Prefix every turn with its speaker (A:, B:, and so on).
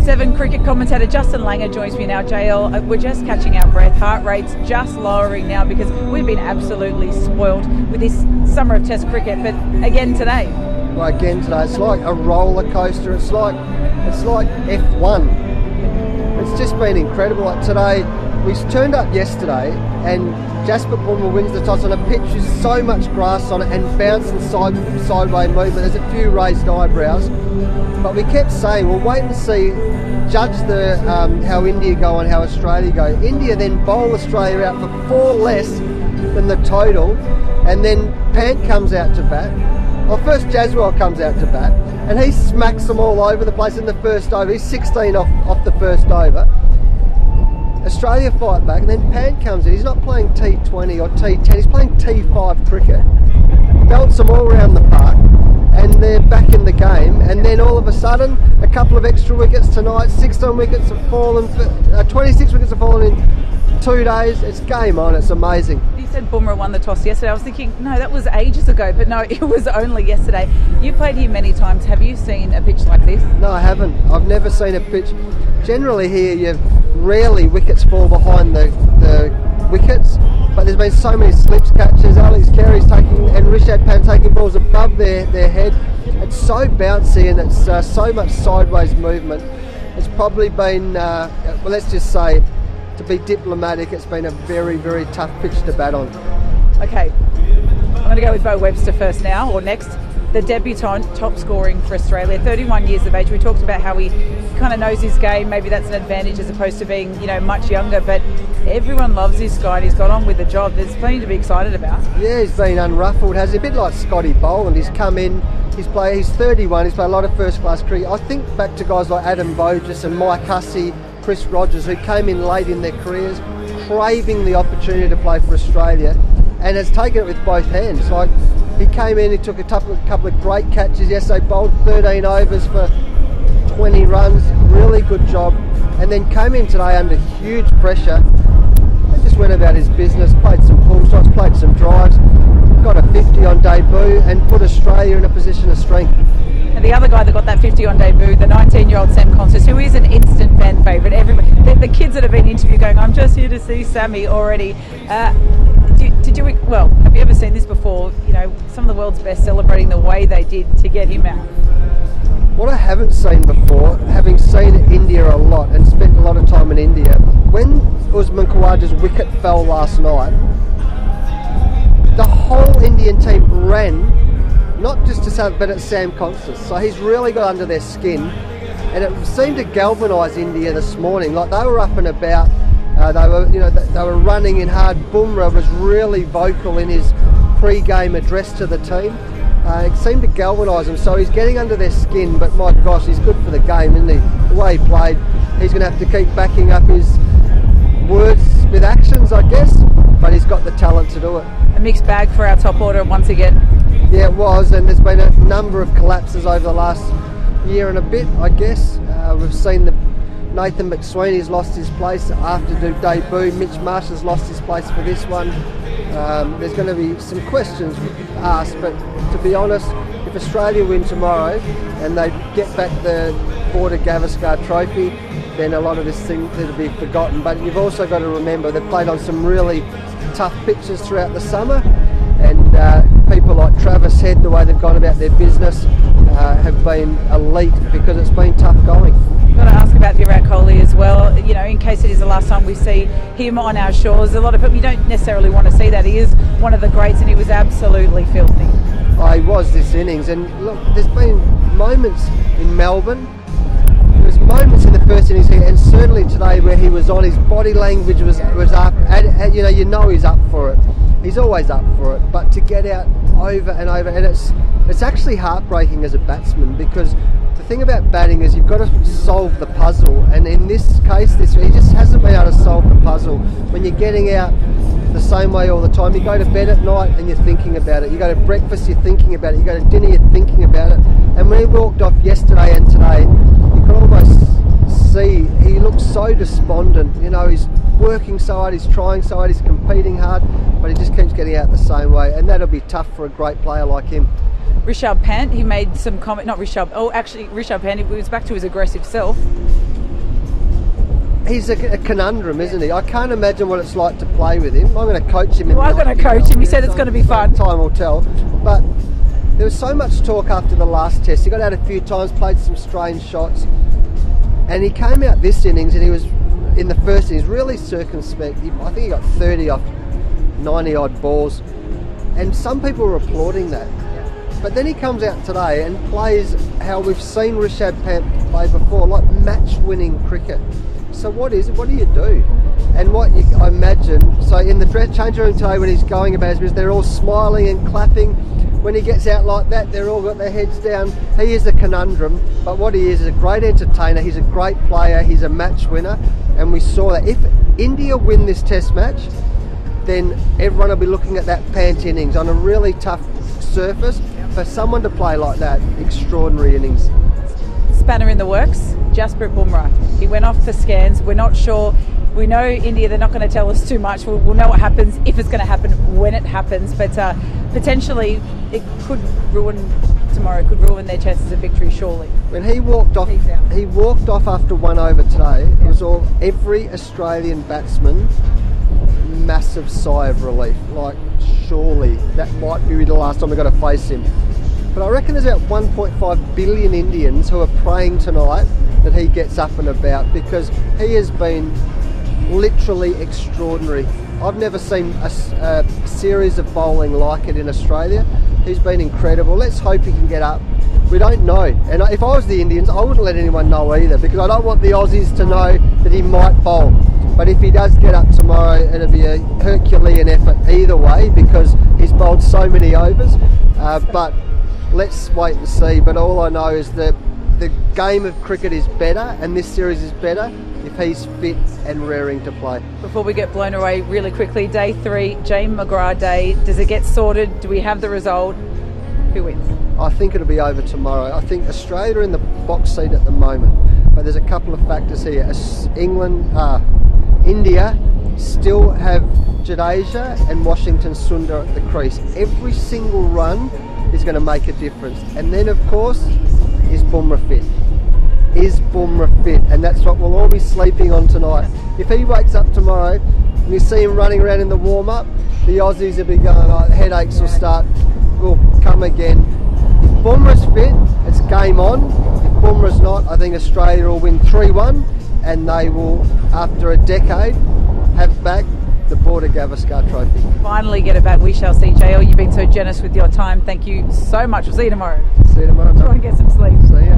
A: 7 cricket commentator Justin Langar joins me now. JL, we're just catching our breath. Heart rate's just lowering now because we've been absolutely spoiled with this summer of Test cricket. But again today.
B: Well, again today, it's like a roller coaster. It's like F1. It's just been incredible. Like today, we turned up yesterday and Jasper Bumrah wins the toss on a pitch with so much grass on it and bouncing sideways movement. There's a few raised eyebrows, but we kept saying, we'll wait and see, judge the how India go and how Australia go. India then bowl Australia out for 4 less than the total, and then Pant comes out to bat. Well, first Jaswell comes out to bat, and he smacks them all over the place in the first over. He's 16 off the first over. Australia fight back, and then Pant comes in. He's not playing T20 or T10, he's playing T5 cricket. Belts them all around the park, and they're back in the game. And then all of a sudden, a couple of extra wickets tonight, 16 wickets have fallen, 26 wickets have fallen in 2 days. It's game on, it's amazing.
A: You said Bumrah won the toss yesterday. I was thinking, no, that was ages ago, but no, it was only yesterday. You've played here many times. Have you seen a pitch like this?
B: No, I haven't. I've never seen a pitch. Generally here, rarely wickets fall behind the wickets, but there's been so many slips catches. Alex Carey's taking and Rishabh Pant taking balls above their head. It's so bouncy and it's so much sideways movement. It's probably been, well, let's just say, to be diplomatic, it's been a very, very tough pitch to bat on.
A: Okay, I'm going to go with Bo Webster first now, or next. The debutant, top scoring for Australia, 31 years of age. We talked about how he kind of knows his game. Maybe that's an advantage as opposed to being, much younger. But everyone loves this guy and he's got on with the job. There's plenty to be excited about.
B: Yeah, he's been unruffled. Has a bit like Scotty Boland. He's come in. He's 31. He's played a lot of first-class cricket. I think back to guys like Adam Bogus and Mike Hussey, Chris Rogers, who came in late in their careers, craving the opportunity to play for Australia, and has taken it with both hands. Like, he came in, he took a couple of great catches yesterday, bowled 13 overs for 20 runs, really good job, and then came in today under huge pressure and just went about his business, played some pull shots, played some drives, got a 50 on debut and put Australia in a position of strength.
A: And the other guy that got that 50 on debut, the 19-year-old Sam Constance, who is an instant fan favourite. The kids that have been interviewed going, I'm just here to see Sammy already. Have you ever seen this before? Some of the world's best celebrating the way they did to get him out.
B: What I haven't seen before, having seen India a lot and spent a lot of time in India, when Usman Khawaja's wicket fell last night, the whole Indian team ran, not just to Sam, but at Sam Constance. So he's really got under their skin, and it seemed to galvanise India this morning. Like, they were up and about. They were running in hard. Bumrah was really vocal in his pre-game address to the team. It seemed to galvanise him, so he's getting under their skin, but my gosh, he's good for the game, isn't he? The way he played, he's going to have to keep backing up his words with actions, I guess, but he's got the talent to do it.
A: A mixed bag for our top order once again.
B: Yeah, it was, and there's been a number of collapses over the last year and a bit, I guess. We've seen Nathan McSweeney's lost his place after the debut. Mitch Marsh has lost his place for this one. There's going to be some questions asked, but to be honest, if Australia win tomorrow and they get back the Border Gavaskar trophy, then a lot of this thing will be forgotten. But you've also got to remember they've played on some really tough pitches throughout the summer, and people like Travis Head, the way they've gone about their business, have been elite because it's been tough going.
A: I've got to ask about Virat Kohli as well. In case it is the last time we see him on our shores. A lot of people, you don't necessarily want to see that. He is one of the greats, and he was absolutely filthy.
B: He was this innings, and look, there's been moments in Melbourne. There was moments in the first innings here, and certainly today where he was on. His body language was up, and he's up for it. He's always up for it, but to get out over and over, and it's actually heartbreaking as a batsman, because the thing about batting is you've got to solve the puzzle, and in this case, he just hasn't been able to solve the puzzle. When you're getting out the same way all the time, you go to bed at night and you're thinking about it, you go to breakfast, you're thinking about it, you go to dinner, you're thinking about it, and when he walked off yesterday and today, you could almost see he looks so despondent. He's working so hard, he's trying so hard, he's competing hard, but he just keeps getting out the same way, and that'll be tough for a great player like him.
A: Rishabh Pant, he made some comment, Rishabh Pant, he was back to his aggressive self.
B: He's a conundrum, isn't he? I can't imagine what it's like to play with him. I'm going to coach him.
A: You are going to coach him. You said it's going to be fun.
B: Time will tell. But there was so much talk after the last test. He got out a few times, played some strange shots, and he came out this innings and he was, in the first innings, really circumspect. I think he got 30 off 90 odd balls, and some people were applauding that. But then he comes out today and plays how we've seen Rishabh Pant play before, like match-winning cricket. So what do you do? And I imagine, so in the change room today when he's going about his business, they're all smiling and clapping. When he gets out like that, they're all got their heads down. He is a conundrum, but what he is a great entertainer. He's a great player. He's a match winner, and we saw that. If India win this test match, then everyone will be looking at that Pant innings on a really tough surface. For someone to play like that, extraordinary innings.
A: Spanner in the works, Jasprit Bumrah. He went off for scans. We're not sure. We know India, they're not going to tell us too much. We'll know what happens, if it's going to happen, when it happens. But potentially it could ruin tomorrow, could ruin their chances of victory, surely.
B: When he walked off after 1 over today, it was every Australian batsman, massive sigh of relief. Like, surely that might be the last time we've got to face him. But I reckon there's about 1.5 billion Indians who are praying tonight that he gets up and about, because he has been literally extraordinary. I've never seen a series of bowling like it in Australia. He's been incredible. Let's hope he can get up. We don't know. And if I was the Indians, I wouldn't let anyone know either, because I don't want the Aussies to know that he might bowl. But if he does get up tomorrow, it'll be a Herculean effort either way, because he's bowled so many overs. But let's wait and see. But all I know is that the game of cricket is better, and this series is better, if he's fit and raring to play.
A: Before we get blown away really quickly, day 3, James McGrath Day. Does it get sorted? Do we have the result? Who wins?
B: I think it'll be over tomorrow. I think Australia are in the box seat at the moment, but there's a couple of factors here. India still have Jadeja and Washington Sundar at the crease. Every single run is going to make a difference. And then, of course, is Bumrah fit? Is Bumrah fit? And that's what we'll all be sleeping on tonight. If he wakes up tomorrow and you see him running around in the warm-up, the Aussies will be going, headaches will come again. If Bumrah's fit, it's game on. If Bumrah's not, I think Australia will win 3-1, and they will, after a decade, have back the Border Gavaskar Trophy.
A: Finally get it back. We shall see. JL, you've been so generous with your time. Thank you so much. We'll see you tomorrow.
B: See you tomorrow.
A: Try and get some sleep.
B: See ya.